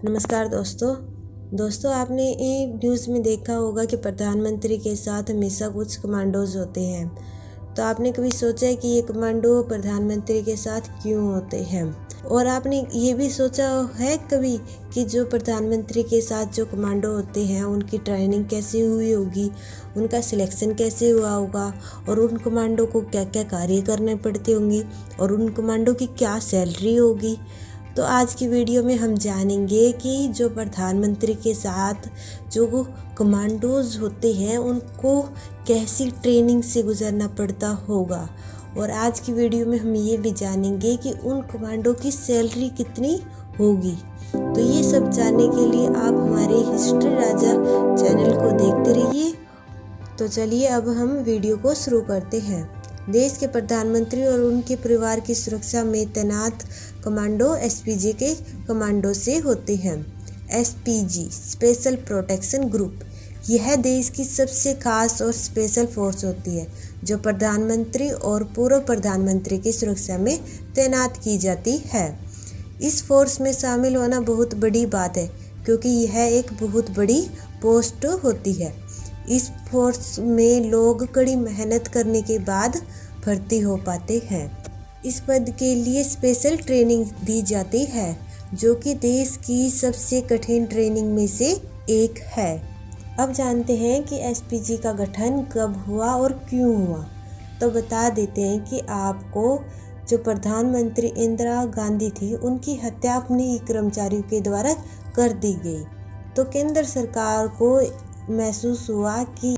नमस्कार दोस्तों आपने ये न्यूज़ में देखा होगा कि प्रधानमंत्री के साथ हमेशा कुछ कमांडोज होते हैं। तो आपने कभी सोचा है कि ये कमांडो प्रधानमंत्री के साथ क्यों होते हैं? और आपने ये भी सोचा है कभी कि जो प्रधानमंत्री के साथ जो कमांडो होते हैं उनकी ट्रेनिंग कैसे हुई होगी, उनका सिलेक्शन कैसे हुआ होगा और उन कमांडो को क्या क्या कार्य करने पड़ते होंगे और उन कमांडो की क्या सैलरी होगी। तो आज की वीडियो में हम जानेंगे कि जो प्रधानमंत्री के साथ जो कमांडोज होते हैं उनको कैसी ट्रेनिंग से गुजरना पड़ता होगा। और आज की वीडियो में हम ये भी जानेंगे कि उन कमांडो की सैलरी कितनी होगी। तो ये सब जानने के लिए आप हमारे हिस्ट्री राजा चैनल को देखते रहिए। तो चलिए अब हम वीडियो को शुरू करते हैं। देश के प्रधानमंत्री और उनके परिवार की सुरक्षा में तैनात कमांडो एसपीजी के कमांडो से होते हैं। एसपीजी स्पेशल प्रोटेक्शन ग्रुप यह देश की सबसे खास और स्पेशल फोर्स होती है जो प्रधानमंत्री और पूर्व प्रधानमंत्री की सुरक्षा में तैनात की जाती है। इस फोर्स में शामिल होना बहुत बड़ी बात है क्योंकि यह एक बहुत बड़ी पोस्ट होती है। इस फोर्स में लोग कड़ी मेहनत करने के बाद भर्ती हो पाते हैं। इस पद के लिए स्पेशल ट्रेनिंग दी जाती है जो कि देश की सबसे कठिन ट्रेनिंग में से एक है। अब जानते हैं कि एसपीजी का गठन कब हुआ और क्यों हुआ। तो बता देते हैं कि आपको जो प्रधानमंत्री इंदिरा गांधी थी उनकी हत्या अपने ही कर्मचारियों के द्वारा कर दी गई। तो केंद्र सरकार को महसूस हुआ कि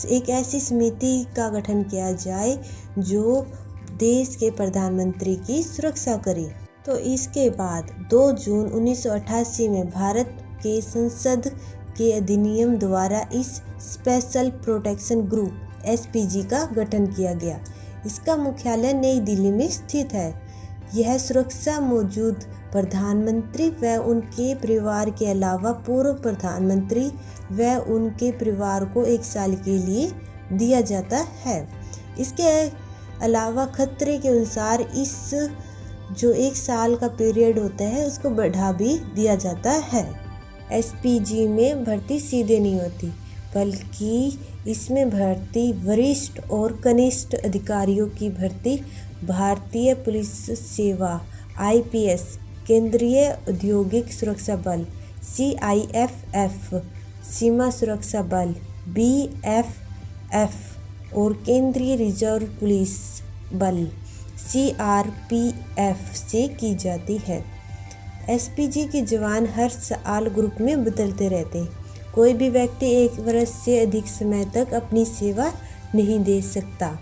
एक ऐसी समिति का गठन किया जाए जो देश के प्रधानमंत्री की सुरक्षा करे। तो इसके बाद 2 जून 1988 में भारत के संसद के अधिनियम द्वारा इस स्पेशल प्रोटेक्शन ग्रुप एसपीजी का गठन किया गया। इसका मुख्यालय नई दिल्ली में स्थित है। यह सुरक्षा मौजूद प्रधानमंत्री व उनके परिवार के अलावा पूर्व प्रधानमंत्री व उनके परिवार को 1 साल के लिए दिया जाता है। इसके अलावा खतरे के अनुसार इस जो 1 साल का पीरियड होता है उसको बढ़ा भी दिया जाता है। एसपीजी में भर्ती सीधे नहीं होती बल्कि इसमें भर्ती वरिष्ठ और कनिष्ठ अधिकारियों की भर्ती भारतीय पुलिस सेवा आईपीएस, केंद्रीय औद्योगिक सुरक्षा बल सीआईएफएफ, सीमा सुरक्षा बल बीएफएफ और केंद्रीय रिजर्व पुलिस बल सीआरपीएफ से की जाती है। एसपीजी के जवान हर साल ग्रुप में बदलते रहते हैं। कोई भी व्यक्ति 1 वर्ष से अधिक समय तक अपनी सेवा नहीं दे सकता।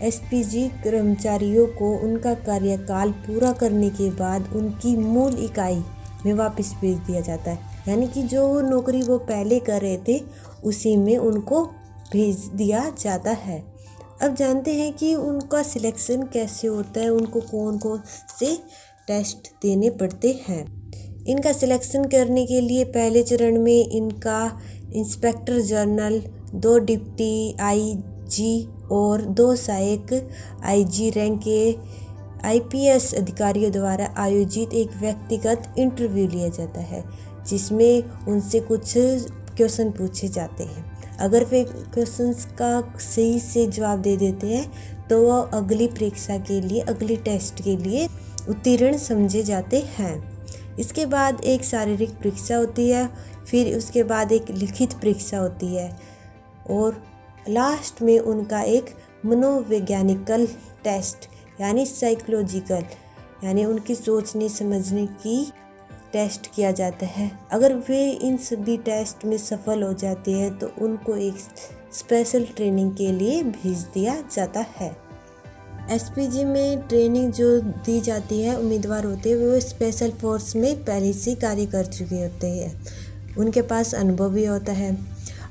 एसपीजी कर्मचारियों को उनका कार्यकाल पूरा करने के बाद उनकी मूल इकाई में वापस भेज दिया जाता है, यानी कि जो नौकरी वो पहले कर रहे थे उसी में उनको भेज दिया जाता है। अब जानते हैं कि उनका सिलेक्शन कैसे होता है, उनको कौन कौन से टेस्ट देने पड़ते हैं। इनका सिलेक्शन करने के लिए पहले चरण में इनका इंस्पेक्टर जनरल, 2 डिप्टी आईजी और 2 सहायक आईजी रैंक के आईपीएस अधिकारियों द्वारा आयोजित एक व्यक्तिगत इंटरव्यू लिया जाता है जिसमें उनसे कुछ क्वेश्चन पूछे जाते हैं। अगर वे क्वेश्चंस का सही से जवाब दे देते हैं तो वह अगली परीक्षा के लिए, अगली टेस्ट के लिए उत्तीर्ण समझे जाते हैं। इसके बाद एक शारीरिक परीक्षा होती है, फिर उसके बाद एक लिखित परीक्षा होती है और लास्ट में उनका एक मनोवैज्ञानिकल टेस्ट यानी साइकोलॉजिकल, यानी उनकी सोचने समझने की टेस्ट किया जाता है। अगर वे इन सभी टेस्ट में सफल हो जाते हैं तो उनको एक स्पेशल ट्रेनिंग के लिए भेज दिया जाता है। एसपीजी में ट्रेनिंग जो दी जाती है, उम्मीदवार होते हैं वो स्पेशल फोर्स में पहले से कार्य कर चुके होते हैं, उनके पास अनुभव भी होता है।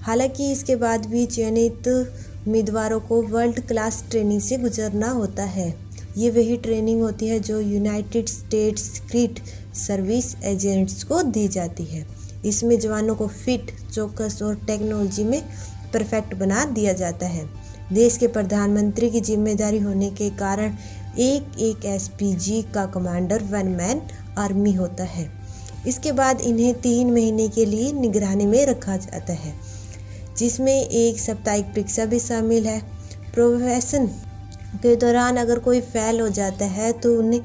हालांकि इसके बाद भी चयनित उम्मीदवारों को वर्ल्ड क्लास ट्रेनिंग से गुजरना होता है। ये वही ट्रेनिंग होती है जो United states secret service agents को दी जाती है। इसमें जवानों को फिट, चौकस और टेक्नोलॉजी में परफेक्ट बना दिया जाता है। देश के प्रधानमंत्री की जिम्मेदारी होने के कारण एक एसपीजी का कमांडर 1 मैन आर्मी होता है। इसके बाद इन्हें 3 महीने के लिए निगरानी में रखा जाता है, जिसमें एक साप्ताहिक परीक्षा भी शामिल है। प्रोबेशन के दौरान अगर कोई फेल हो जाता है तो उन्हें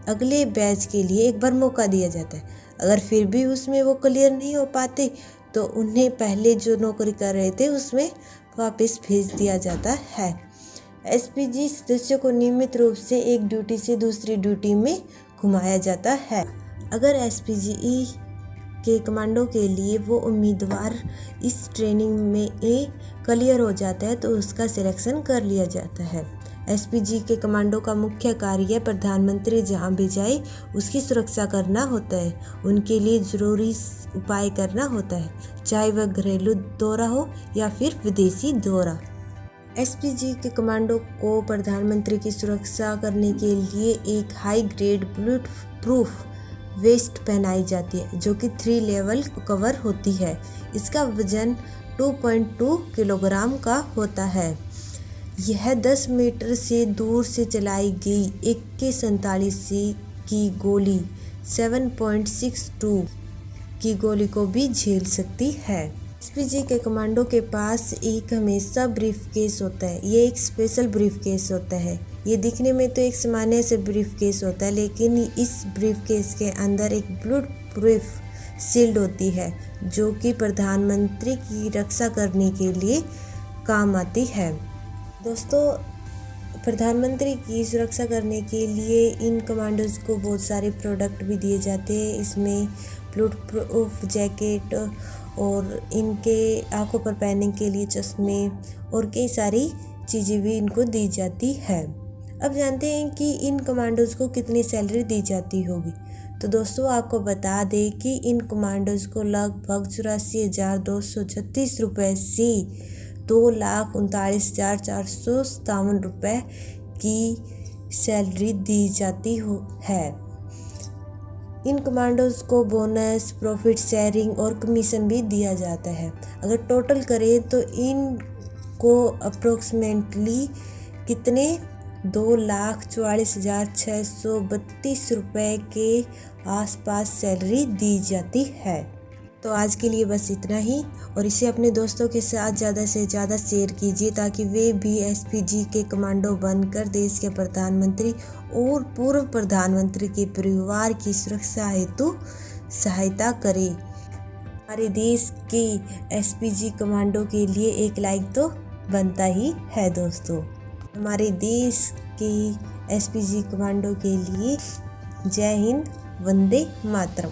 अगले बैच के लिए एक बार मौका दिया जाता है। अगर फिर भी उसमें वो क्लियर नहीं हो पाते तो उन्हें पहले जो नौकरी कर रहे थे उसमें वापस भेज दिया जाता है। एसपीजी सदस्यों को नियमित रूप से एक ड्यूटी से दूसरी ड्यूटी में घुमाया जाता है। अगर एसपीजी के कमांडो के लिए वो उम्मीदवार इस ट्रेनिंग में क्लियर हो जाता है तो उसका सिलेक्शन कर लिया जाता है। एसपीजी के कमांडो का मुख्य कार्य प्रधानमंत्री जहां भी जाए उसकी सुरक्षा करना होता है, उनके लिए ज़रूरी उपाय करना होता है, चाहे वह घरेलू दौरा हो या फिर विदेशी दौरा। एसपीजी के कमांडो को प्रधानमंत्री की सुरक्षा करने के लिए एक high grade bullet proof waste पहनाई जाती है जो कि 3 लेवल कवर होती है। इसका वजन 2.2 किलोग्राम का होता है। यह 10 मीटर से दूर से चलाई गई AK-47 की गोली 7.62 की गोली को भी झेल सकती है। एसपीजी के कमांडो के पास एक हमेशा ब्रीफ केस होता है। ये एक स्पेशल ब्रीफ केस होता है। ये दिखने में तो एक सामान्य से ब्रीफ केस होता है, लेकिन इस ब्रीफ केस के अंदर एक बुलेट प्रूफ शील्ड होती है जो कि प्रधानमंत्री की रक्षा करने के लिए काम आती है। दोस्तों, प्रधानमंत्री की सुरक्षा करने के लिए इन कमांडोज को बहुत सारे प्रोडक्ट भी दिए जाते हैं। इसमें बुलेट प्रूफ जैकेट और इनके आंखों पर पहनने के लिए चश्मे और कई सारी चीज़ें भी इनको दी जाती है। अब जानते हैं कि इन कमांडोज को कितनी सैलरी दी जाती होगी। तो दोस्तों, आपको बता दें कि इन कमांडोज को लगभग 84,236 रुपये से 2,39,457 रुपये की सैलरी दी जाती है। इन कमांडोज को बोनस, प्रॉफिट शेयरिंग और कमीशन भी दिया जाता है। अगर टोटल करें तो इनको अप्रोक्सीमेटली कितने 2,44,632 रुपये के आसपास सैलरी दी जाती है। तो आज के लिए बस इतना ही, और इसे अपने दोस्तों के साथ ज़्यादा से ज़्यादा शेयर कीजिए ताकि वे भी एसपीजी के कमांडो बनकर देश के प्रधानमंत्री और पूर्व प्रधानमंत्री के परिवार की सुरक्षा हेतु सहायता करें। हमारे देश के एसपीजी कमांडो के लिए एक लाइक तो बनता ही है। दोस्तों, हमारे देश के एसपीजी कमांडो के लिए जय हिंद, वंदे मातरम।